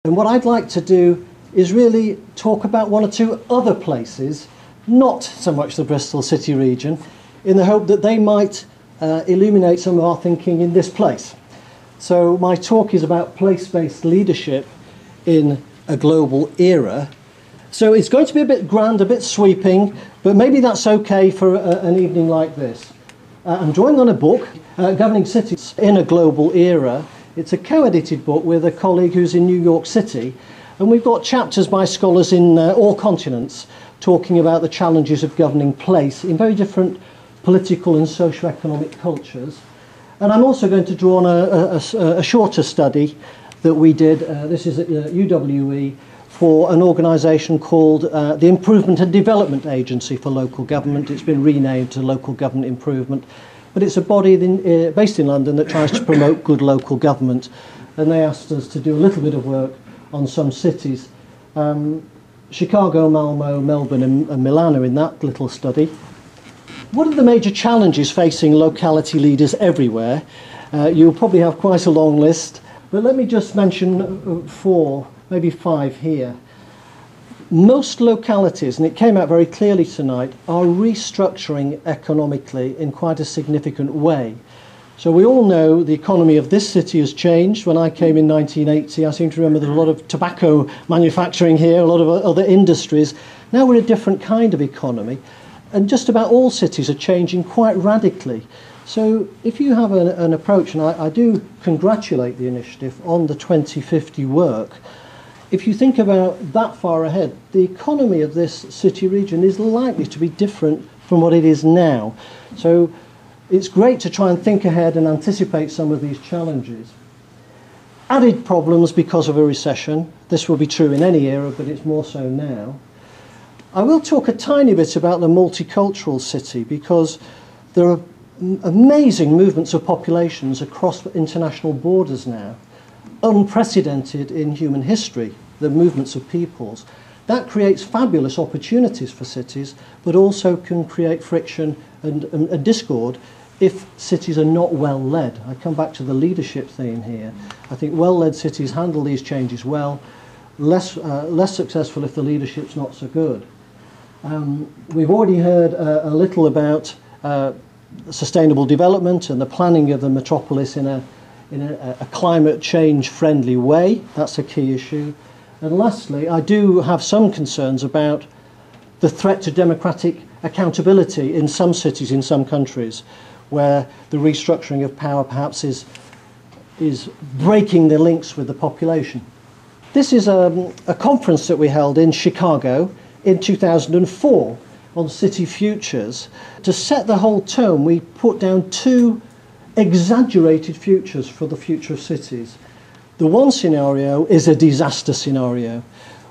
And what I'd like to do is really talk about one or two other places, not so much the Bristol City region, in the hope that they might illuminate some of our thinking in this place. So my talk is about place-based leadership in a global era. So it's going to be a bit grand, a bit sweeping, but maybe that's okay for an evening like this. I'm drawing on a book, Governing Cities in a Global Era. It's a co-edited book with a colleague who's in New York City, and we've got chapters by scholars in all continents talking about the challenges of governing place in very different political and socio-economic cultures. And I'm also going to draw on a shorter study that we did, this is at UWE, for an organisation called the Improvement and Development Agency for Local Government. It's been renamed to Local Government Improvement. But it's a body based in London that tries to promote good local government. And they asked us to do a little bit of work on some cities. Chicago, Malmo, Melbourne and Milan are in that little study. What are the major challenges facing locality leaders everywhere? You'll probably have quite a long list, but let me just mention 4, maybe 5 here. Most localities, and it came out very clearly tonight, are restructuring economically in quite a significant way. So we all know the economy of this city has changed. When I came in 1980, I seem to remember there's a lot of tobacco manufacturing here, a lot of other industries. Now we're a different kind of economy, and just about all cities are changing quite radically. So if you have an approach, and I do congratulate the initiative on the 2050 work, if you think about that far ahead, the economy of this city region is likely to be different from what it is now. So it's great to try and think ahead and anticipate some of these challenges. Added problems because of a recession. This will be true in any era, but it's more so now. I will talk a tiny bit about the multicultural city because there are amazing movements of populations across international borders now. Unprecedented in human history, the movements of peoples. That creates fabulous opportunities for cities, but also can create friction and discord if cities are not well led. I come back to the leadership theme here. I think well-led cities handle these changes well, less successful if the leadership's not so good. We've already heard a little about sustainable development and the planning of the metropolis in a climate change friendly way. That's a key issue. And lastly, I do have some concerns about the threat to democratic accountability in some cities, in some countries, where the restructuring of power perhaps is breaking the links with the population. This is a conference that we held in Chicago in 2004 on city futures. To set the whole tone, we put down 2 exaggerated futures for the future of cities. The one scenario is a disaster scenario,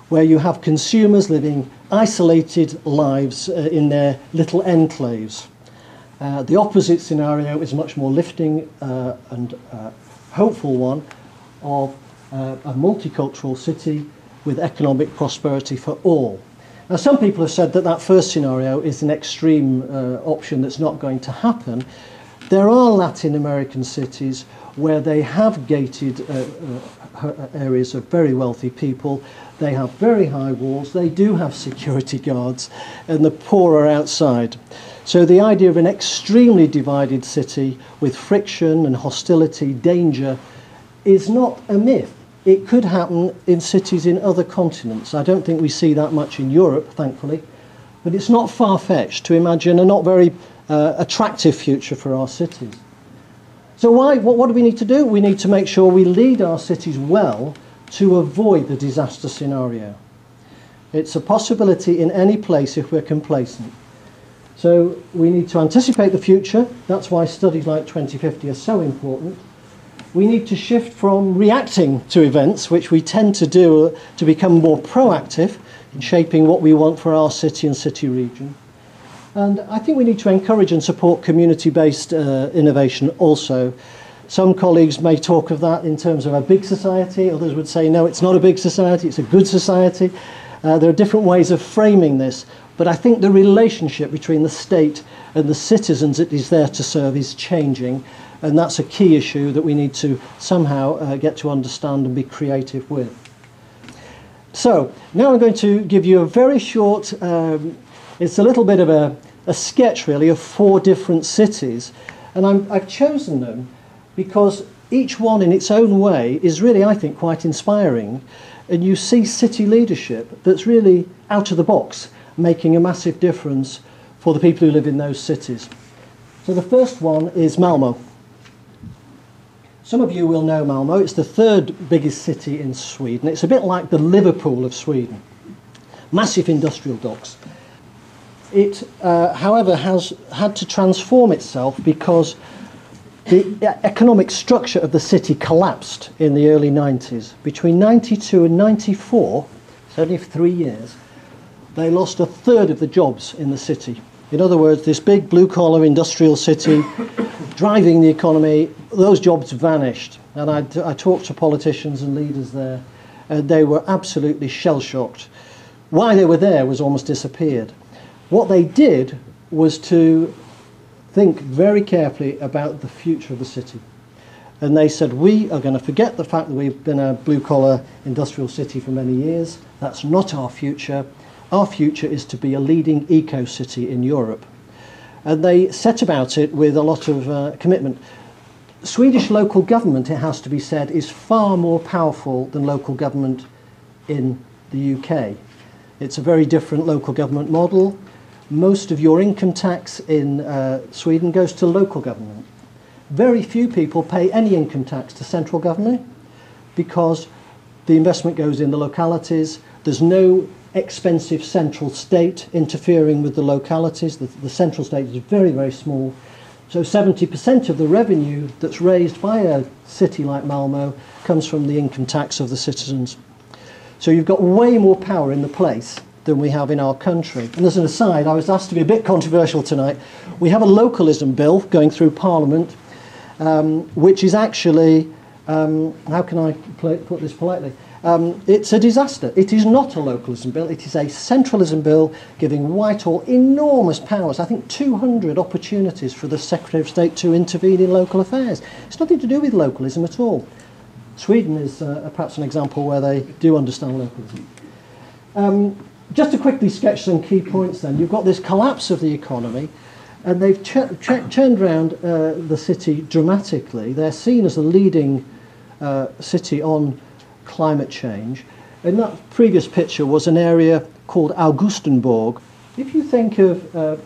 where you have consumers living isolated lives in their little enclaves. The opposite scenario is a much more lifting and hopeful one of a multicultural city with economic prosperity for all. Now, some people have said that that first scenario is an extreme option that's not going to happen. There are Latin American cities where they have gated areas of very wealthy people. They have very high walls. They do have security guards, and the poor are outside. So the idea of an extremely divided city with friction and hostility, danger, is not a myth. It could happen in cities in other continents. I don't think we see that much in Europe, thankfully, but it's not far-fetched to imagine a not very attractive future for our cities. So what do we need to do? We need to make sure we lead our cities well to avoid the disaster scenario. It's a possibility in any place if we're complacent. So we need to anticipate the future. That's why studies like 2050 are so important. We need to shift from reacting to events, which we tend to do, to become more proactive in shaping what we want for our city and city region. And I think we need to encourage and support community-based innovation also. Some colleagues may talk of that in terms of a big society. Others would say, no, it's not a big society, it's a good society. There are different ways of framing this. But I think the relationship between the state and the citizens it is there to serve is changing. And that's a key issue that we need to somehow get to understand and be creative with. So now I'm going to give you a very short, it's a little bit of a sketch really of 4 different cities, and I've chosen them because each one in its own way is really, I think, quite inspiring, and you see city leadership that's really out of the box, making a massive difference for the people who live in those cities. So the first one is Malmö. Some of you will know Malmö. It's the 3rd biggest city in Sweden. It's a bit like the Liverpool of Sweden. Massive industrial docks. It, however, has had to transform itself because the economic structure of the city collapsed in the early 90s. Between 92 and 94, it's only for 3 years, they lost 1/3 of the jobs in the city. In other words, this big blue-collar industrial city driving the economy, those jobs vanished. And I talked to politicians and leaders there, and they were absolutely shell-shocked. Why they were there was almost disappeared. What they did was to think very carefully about the future of the city. And they said, we are going to forget the fact that we've been a blue-collar industrial city for many years. That's not our future. Our future is to be a leading eco-city in Europe. And they set about it with a lot of commitment. Swedish local government, it has to be said, is far more powerful than local government in the UK. It's a very different local government model. Most of your income tax in Sweden goes to local government. Very few people pay any income tax to central government because the investment goes in the localities. There's no expensive central state interfering with the localities. The central state is very, very small. So 70% of the revenue that's raised by a city like Malmö comes from the income tax of the citizens. So you've got way more power in the place than we have in our country. And as an aside, I was asked to be a bit controversial tonight. We have a localism bill going through Parliament, which is actually, how can I put this politely? It's a disaster. It is not a localism bill. It is a centralism bill giving Whitehall enormous powers. I think 200 opportunities for the Secretary of State to intervene in local affairs. It's nothing to do with localism at all. Sweden is perhaps an example where they do understand localism. Just to quickly sketch some key points then, you've got this collapse of the economy, and they've turned around the city dramatically. They're seen as a leading city on climate change. In that previous picture was an area called Augustenborg. If you think of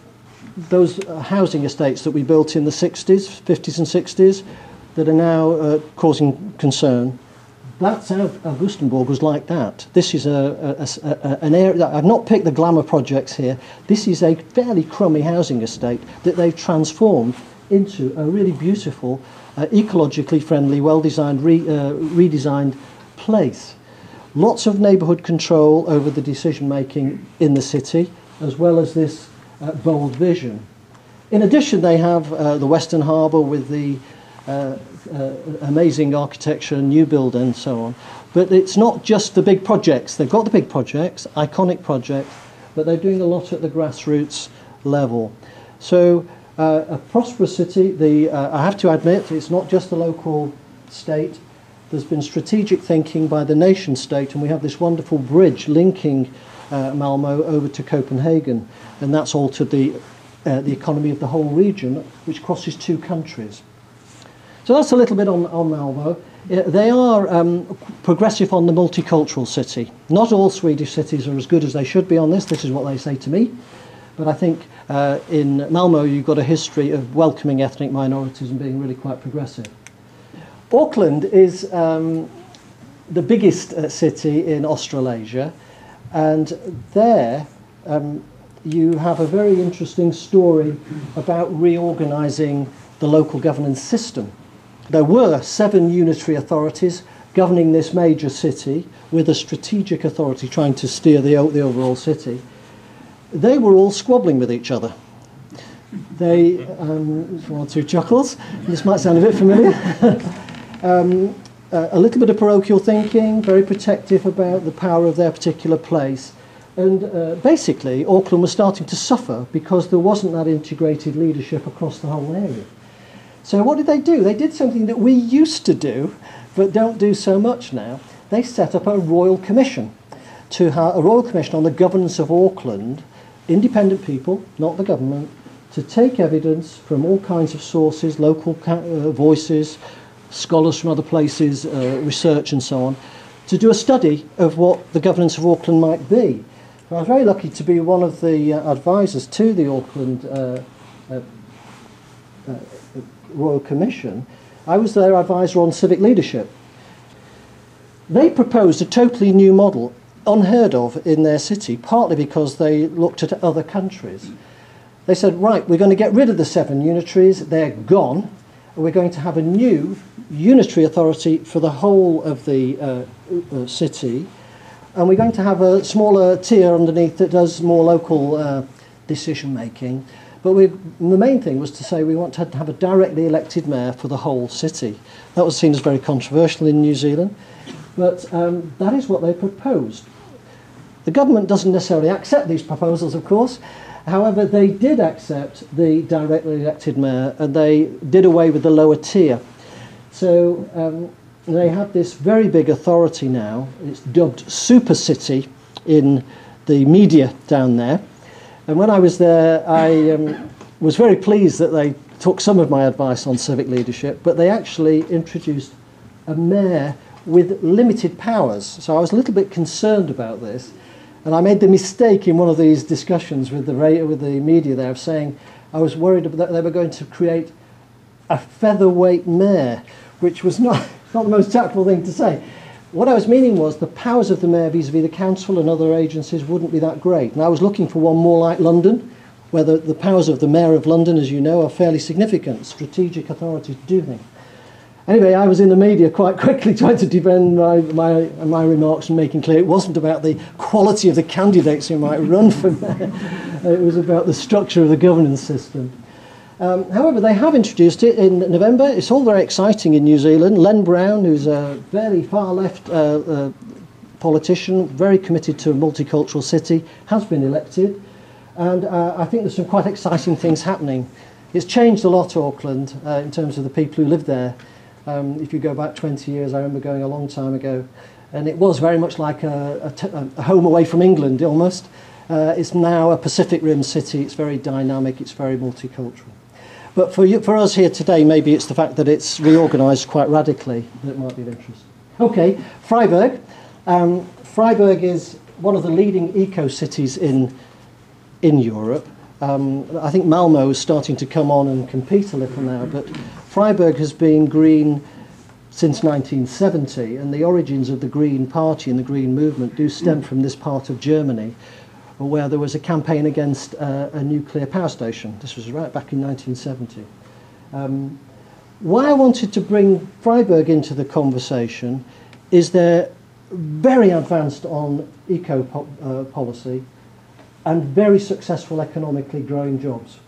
those housing estates that we built in the 60s, 50s and 60s, that are now causing concern, that's how Augustenborg was like that. This is an area, I've not picked the glamour projects here, this is a fairly crummy housing estate that they've transformed into a really beautiful, ecologically friendly, well-designed, redesigned place. Lots of neighbourhood control over the decision-making in the city, as well as this bold vision. In addition, they have the Western Harbour with the amazing architecture, new build and so on. But it's not just the big projects. They've got the big projects, iconic projects, but they're doing a lot at the grassroots level. So a prosperous city, I have to admit, it's not just the local state. There's been strategic thinking by the nation state, and we have this wonderful bridge linking Malmö over to Copenhagen, and that's altered the economy of the whole region, which crosses 2 countries. So that's a little bit on Malmö. They are progressive on the multicultural city. Not all Swedish cities are as good as they should be on this. This is what they say to me. But I think in Malmö you've got a history of welcoming ethnic minorities and being really quite progressive. Auckland is the biggest city in Australasia, and there you have a very interesting story about reorganising the local governance system. There were 7 unitary authorities governing this major city with a strategic authority trying to steer the overall city. They were all squabbling with each other. They, 1 or 2 chuckles, this might sound a bit familiar. A little bit of parochial thinking, very protective about the power of their particular place. And basically, Auckland was starting to suffer because there wasn't that integrated leadership across the whole area. So what did they do? They did something that we used to do, but don't do so much now. They set up a royal commission. to have a Royal Commission on the Governance of Auckland, independent people, not the government, to take evidence from all kinds of sources, local voices, scholars from other places, research and so on, to do a study of what the governance of Auckland might be. I was very lucky to be one of the advisors to the Auckland Royal Commission. I was their advisor on civic leadership. They proposed a totally new model, unheard of in their city, partly because they looked at other countries. They said, right, we're going to get rid of the 7 unitaries, they're gone, and we're going to have a new unitary authority for the whole of the city, and we're going to have a smaller tier underneath that does more local decision making. But the main thing was to say we want to have a directly elected mayor for the whole city. That was seen as very controversial in New Zealand, but that is what they proposed. The government doesn't necessarily accept these proposals, of course. However, they did accept the directly elected mayor, and they did away with the lower tier. So they have this very big authority now. It's dubbed Super City in the media down there. And when I was there, I was very pleased that they took some of my advice on civic leadership, but they actually introduced a mayor with limited powers. So I was a little bit concerned about this. And I made the mistake in one of these discussions with the media there of saying I was worried that they were going to create a featherweight mayor, which was not the most tactful thing to say. What I was meaning was the powers of the mayor vis-à-vis the council and other agencies wouldn't be that great. And I was looking for one more like London, where the powers of the mayor of London, as you know, are fairly significant, strategic authority to do things. Anyway, I was in the media quite quickly trying to defend my remarks and making clear it wasn't about the quality of the candidates who might run for mayor. It was about the structure of the governance system. However, they have introduced it in November. It's all very exciting in New Zealand. Len Brown, who's a very far-left politician, very committed to a multicultural city, has been elected. And I think there's some quite exciting things happening. It's changed a lot, Auckland, in terms of the people who live there. If you go back 20 years, I remember going a long time ago, and it was very much like a home away from England, almost. It's now a Pacific Rim city. It's very dynamic. It's very multicultural. But for us here today, maybe it's the fact that it's reorganised quite radically that might be of interest. Okay, Freiburg. Freiburg is one of the leading eco-cities in Europe. I think Malmo is starting to come on and compete a little now, but Freiburg has been green since 1970, and the origins of the Green Party and the Green Movement do stem from this part of Germany, where there was a campaign against a nuclear power station. This was right back in 1970. Why I wanted to bring Freiburg into the conversation is they're very advanced on policy and very successful economically growing jobs.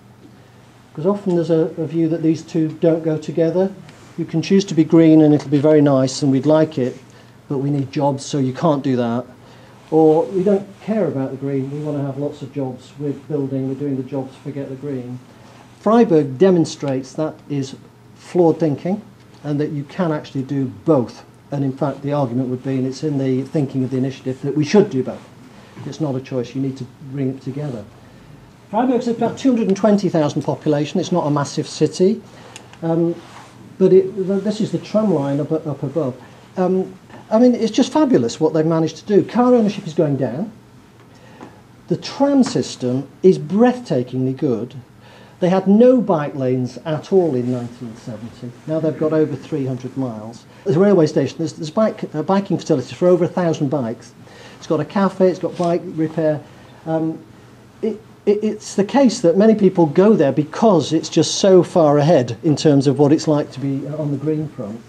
Because often there's a view that these two don't go together. You can choose to be green and it'll be very nice and we'd like it, but we need jobs, so you can't do that. Or we don't care about the green, we want to have lots of jobs, we're building, we're doing the jobs, forget the green. Freiburg demonstrates that is flawed thinking and that you can actually do both. And in fact the argument would be, and it's in the thinking of the initiative, that we should do both. It's not a choice, you need to bring it together. Freiburg's about 220,000 population, it's not a massive city, but this is the tram line up above. I mean, it's just fabulous what they've managed to do. Car ownership is going down. The tram system is breathtakingly good. They had no bike lanes at all in 1970. Now they've got over 300 miles. There's a railway station, there's biking facilities for over 1,000 bikes. It's got a cafe, it's got bike repair. It's the case that many people go there because it's just so far ahead in terms of what it's like to be on the green front.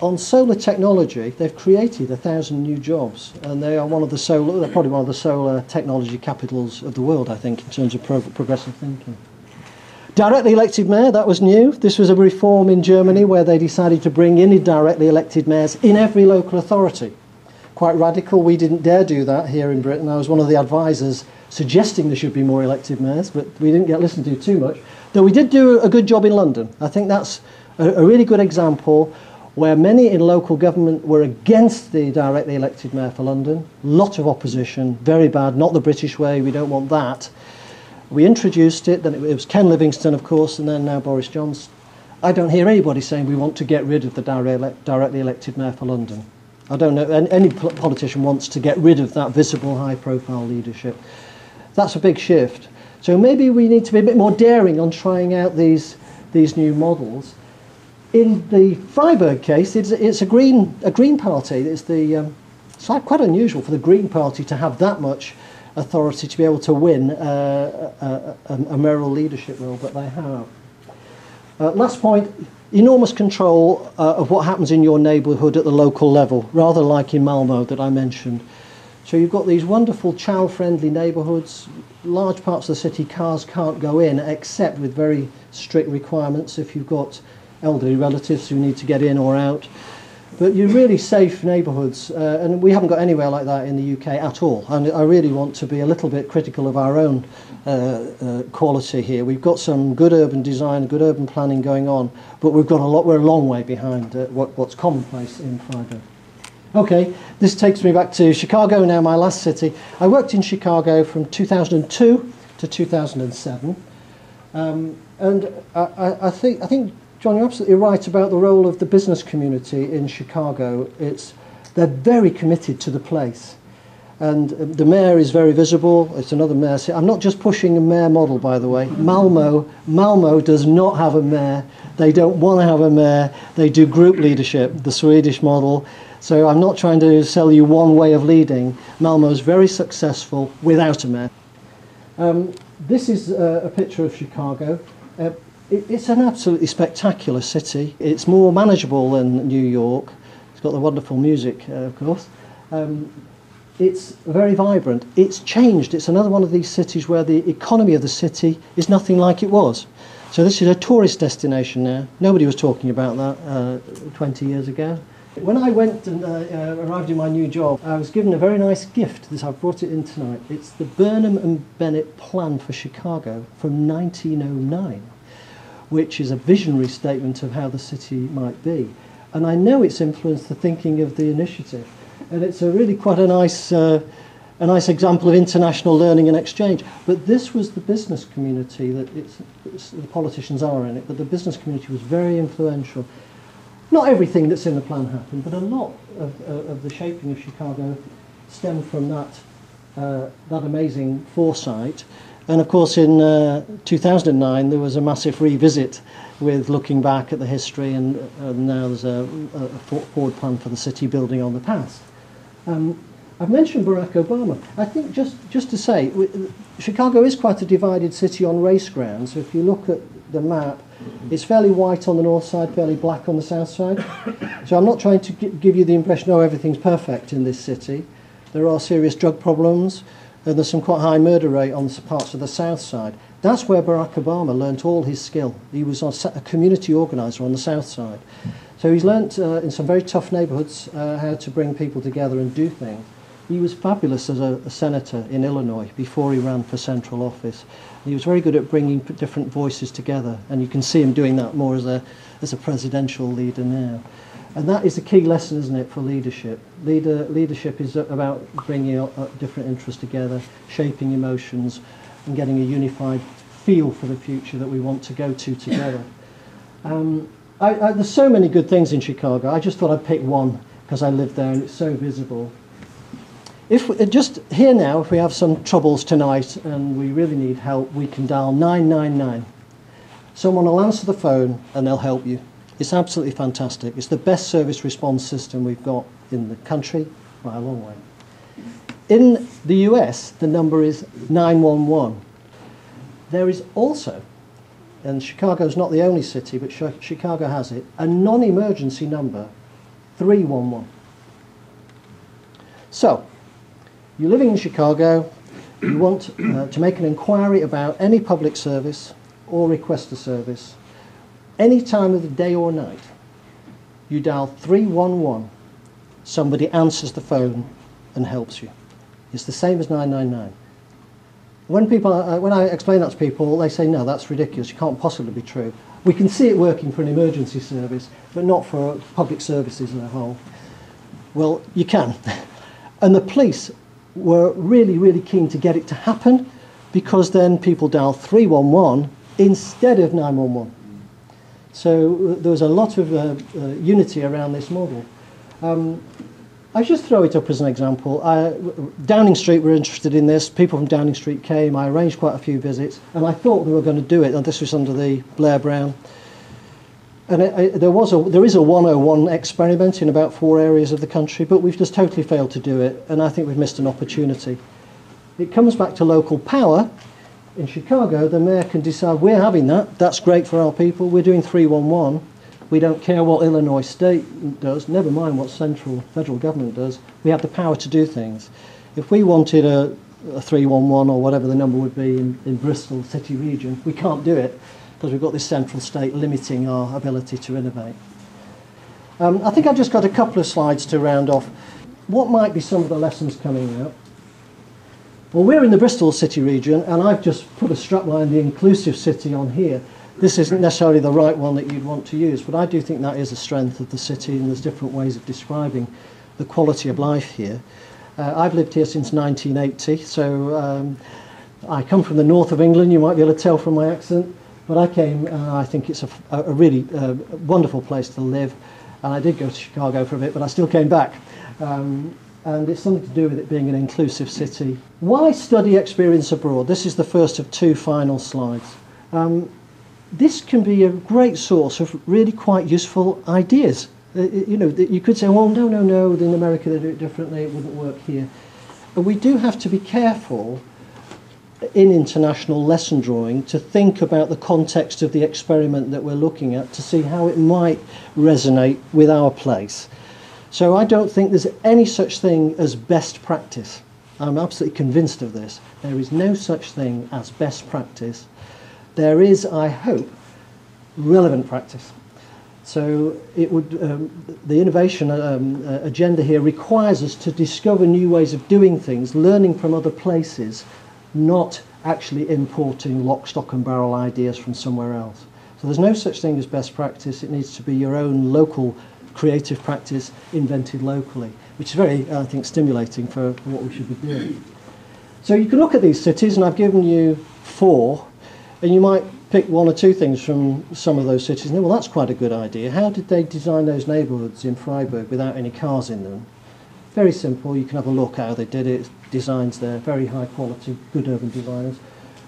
On solar technology, they've created 1,000 new jobs, and they are they're probably one of the solar technology capitals of the world, I think, in terms of progressive thinking. Directly elected mayor, that was new. This was a reform in Germany where they decided to bring in directly elected mayors in every local authority. Quite radical. We didn't dare do that here in Britain. I was one of the advisors suggesting there should be more elected mayors, but we didn't get listened to too much. Though we did do a good job in London. I think that's a really good example where many in local government were against the directly elected mayor for London. Lot of opposition, very bad, not the British way, we don't want that. We introduced it, then it was Ken Livingstone, of course, and then now Boris Johnson. I don't hear anybody saying we want to get rid of the directly elected mayor for London. I don't know, any politician wants to get rid of that visible, high-profile leadership. That's a big shift. So maybe we need to be a bit more daring on trying out these new models. In the Freiburg case, it's a Green party. It's quite unusual for the Green Party to have that much authority to be able to win a mayoral leadership role, but they have. Last point, enormous control of what happens in your neighbourhood at the local level, rather like in Malmo that I mentioned. So you've got these wonderful child-friendly neighbourhoods. Large parts of the city, cars can't go in except with very strict requirements if you've got elderly relatives who need to get in or out. But you're really safe neighbourhoods, and we haven't got anywhere like that in the UK at all. And I really want to be a little bit critical of our own quality here. We've got some good urban design, good urban planning going on, but we're a long way behind what's commonplace in Freiburg. Okay, this takes me back to Chicago now, my last city. I worked in Chicago from 2002 to 2007, and I think, John, you're absolutely right about the role of the business community in Chicago. They're very committed to the place, and the mayor is very visible. It's another mayor. I'm not just pushing a mayor model, by the way. Malmo does not have a mayor. They don't want to have a mayor. They do group leadership, the Swedish model. So I'm not trying to sell you one way of leading. Malmo is very successful without a mayor. This is a picture of Chicago. It's an absolutely spectacular city. It's more manageable than New York. It's got the wonderful music, of course. It's very vibrant. It's changed. It's another one of these cities where the economy of the city is nothing like it was. So this is a tourist destination now. Nobody was talking about that 20 years ago. When I went and arrived in my new job, I was given a very nice gift. I've brought it in tonight. It's the Burnham and Bennett Plan for Chicago from 1909, which is a visionary statement of how the city might be. And I know it's influenced the thinking of the initiative. And it's really quite a nice example of international learning and exchange. But this was the business community, the politicians are in it, but the business community was very influential. Not everything that's in the plan happened, but a lot of the shaping of Chicago stemmed from that amazing foresight. And of course in 2009 there was a massive revisit with looking back at the history, and now there's a forward plan for the city building on the past. I've mentioned Barack Obama. I think just to say, Chicago is quite a divided city on race grounds. So if you look at the map, it's fairly white on the north side, fairly black on the south side. So I'm not trying to give you the impression, oh, everything's perfect in this city. There are serious drug problems, and there's some quite high murder rate on parts of the south side. That's where Barack Obama learnt all his skill. He was a community organiser on the south side. So he's learnt in some very tough neighbourhoods how to bring people together and do things. He was fabulous as a senator in Illinois before he ran for central office. He was very good at bringing different voices together, and you can see him doing that more as a presidential leader now. And that is a key lesson, isn't it, for leadership. Leadership is about bringing different interests together, shaping emotions, and getting a unified feel for the future that we want to go to together. There's so many good things in Chicago. I just thought I'd pick one because I live there and it's so visible. Just here now, if we have some troubles tonight and we really need help, we can dial 999. Someone will answer the phone and they'll help you. It's absolutely fantastic. It's the best service response system we've got in the country by a long way. In the US, the number is 911. There is also, and Chicago's not the only city, but Chicago has it, a non-emergency number, 311. So, you're living in Chicago, you want to make an inquiry about any public service or request a service, any time of the day or night, you dial 311, somebody answers the phone and helps you. It's the same as 999. when I explain that to people, they say, no, that's ridiculous, it can't possibly be true. We can see it working for an emergency service, but not for public services as a whole. Well, you can. And the police were really, really keen to get it to happen, because then people dial 311 instead of 911. So there was a lot of unity around this model. I just throw it up as an example. Downing Street were interested in this. People from Downing Street came. I arranged quite a few visits, and I thought they were going to do it. And this was under the Blair Brown. And there is a 101 experiment in about 4 areas of the country, but we've just totally failed to do it, and I think we've missed an opportunity. It comes back to local power. In Chicago, the mayor can decide, we're having that. That's great for our people. We're doing 311. We don't care what Illinois state does, never mind what federal government does. We have the power to do things. If we wanted a 311 or whatever the number would be in Bristol city region, we can't do it because we've got this central state limiting our ability to innovate. I think I've just got a couple of slides to round off. What might be some of the lessons coming out? Well, we're in the Bristol city region, and I've just put a strapline, the inclusive city, on here. This isn't necessarily the right one that you'd want to use, but I do think that is a strength of the city, and there's different ways of describing the quality of life here. I've lived here since 1980, so I come from the north of England. You might be able to tell from my accent, but I came, I think it's a really wonderful place to live, and I did go to Chicago for a bit, but I still came back. And it's something to do with it being an inclusive city. Why study experience abroad? This is the first of 2 final slides. This can be a great source of really quite useful ideas. You could say, well, no, in America they do it differently, it wouldn't work here. And we do have to be careful in international lesson drawing to think about the context of the experiment that we're looking at to see how it might resonate with our place. So I don't think there's any such thing as best practice. I'm absolutely convinced of this. There is no such thing as best practice. There is, I hope, relevant practice. So it would, the innovation agenda here requires us to discover new ways of doing things, learning from other places, not actually importing lock, stock and barrel ideas from somewhere else. So there's no such thing as best practice. It needs to be your own local creative practice invented locally, which is very, I think, stimulating for what we should be doing. So you can look at these cities, and I've given you 4, and you might pick 1 or 2 things from some of those cities and think, well, that's quite a good idea. How did they design those neighbourhoods in Freiburg without any cars in them? Very simple. You can have a look how they did it. Designs there, very high quality, good urban designers.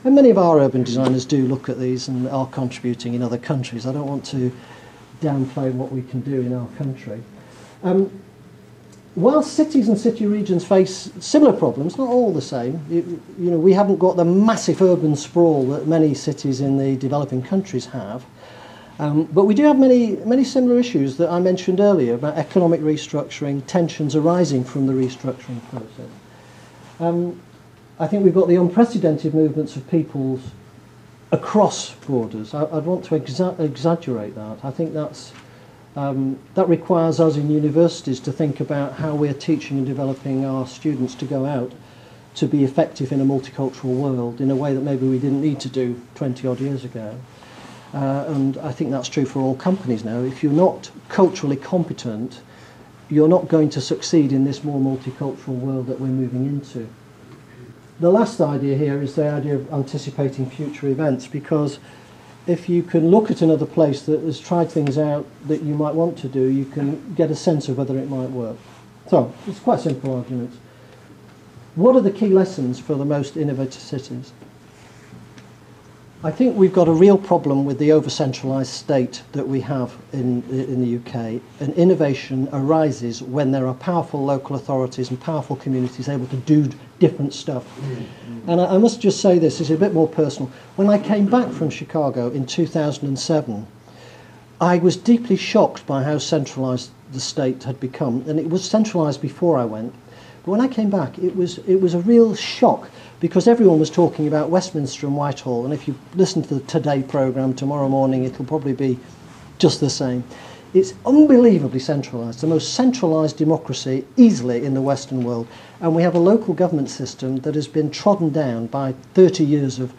And many of our urban designers do look at these and are contributing in other countries. I don't want to downplay what we can do in our country. While cities and city regions face similar problems, not all the same, we haven't got the massive urban sprawl that many cities in the developing countries have, but we do have many similar issues that I mentioned earlier about economic restructuring, tensions arising from the restructuring process. I think we've got the unprecedented movements of peoples across borders. I'd want to exaggerate that. I think that requires us in universities to think about how we're teaching and developing our students to go out to be effective in a multicultural world in a way that maybe we didn't need to do 20 odd years ago. And I think that's true for all companies now. If you're not culturally competent, you're not going to succeed in this more multicultural world that we're moving into. The last idea here is the idea of anticipating future events, because if you can look at another place that has tried things out that you might want to do, you can get a sense of whether it might work. So, it's quite simple arguments. What are the key lessons for the most innovative cities? I think we've got a real problem with the over-centralised state that we have in the UK, and innovation arises when there are powerful local authorities and powerful communities able to do different stuff. And I must just say this is a bit more personal. When I came back from Chicago in 2007, I was deeply shocked by how centralised the state had become, and it was centralised before I went. But when I came back, it was a real shock, because everyone was talking about Westminster and Whitehall, and if you listen to the Today programme tomorrow morning, it'll probably be just the same. It's unbelievably centralised, the most centralised democracy easily in the Western world. And we have a local government system that has been trodden down by 30 years of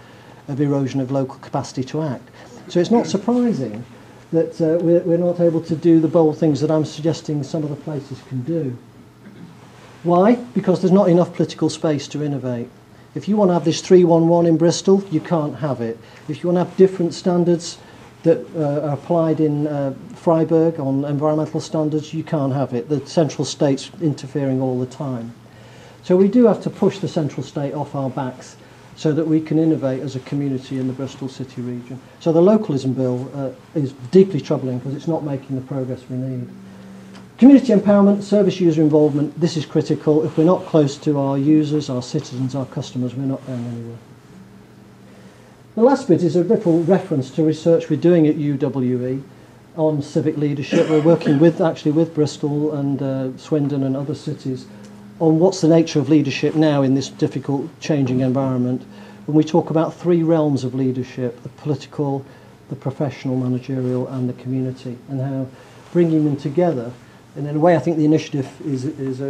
erosion of local capacity to act. So it's not surprising that we're not able to do the bold things that I'm suggesting some other places can do. Why? Because there's not enough political space to innovate. If you want to have this 311 in Bristol, you can't have it. If you want to have different standards that are applied in Freiburg on environmental standards, you can't have it. The central state's interfering all the time. So we do have to push the central state off our backs so that we can innovate as a community in the Bristol City region. So the localism bill is deeply troubling because it's not making the progress we need. Community empowerment, service user involvement, this is critical. If we're not close to our users, our citizens, our customers, we're not going anywhere. The last bit is a little reference to research we're doing at UWE on civic leadership. We're working actually with Bristol and Swindon and other cities on what's the nature of leadership now in this difficult, changing environment. And we talk about 3 realms of leadership: the political, the professional, managerial, and the community, and how bringing them together. And in a way, I think the initiative is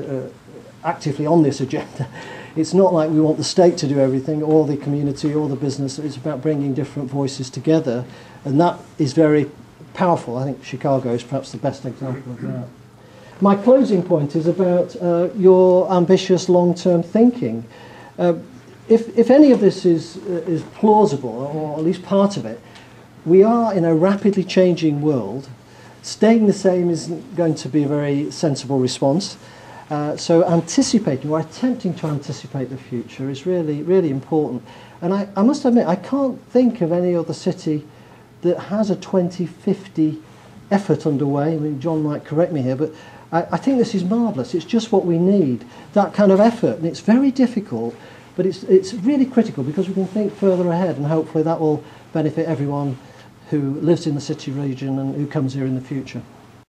actively on this agenda. It's not like we want the state to do everything, or the community, or the business. It's about bringing different voices together, and that is very powerful. I think Chicago is perhaps the best example of that. My closing point is about your ambitious long-term thinking. If any of this is plausible, or at least part of it, we are in a rapidly changing world. Staying the same isn't going to be a very sensible response. So anticipating, or attempting to anticipate the future is really, really important. And I must admit, I can't think of any other city that has a 2050 effort underway. I mean, John might correct me here, but I think this is marvellous. It's just what we need, that kind of effort. And it's very difficult, but it's really critical because we can think further ahead, and hopefully that will benefit everyone who lives in the city region and who comes here in the future.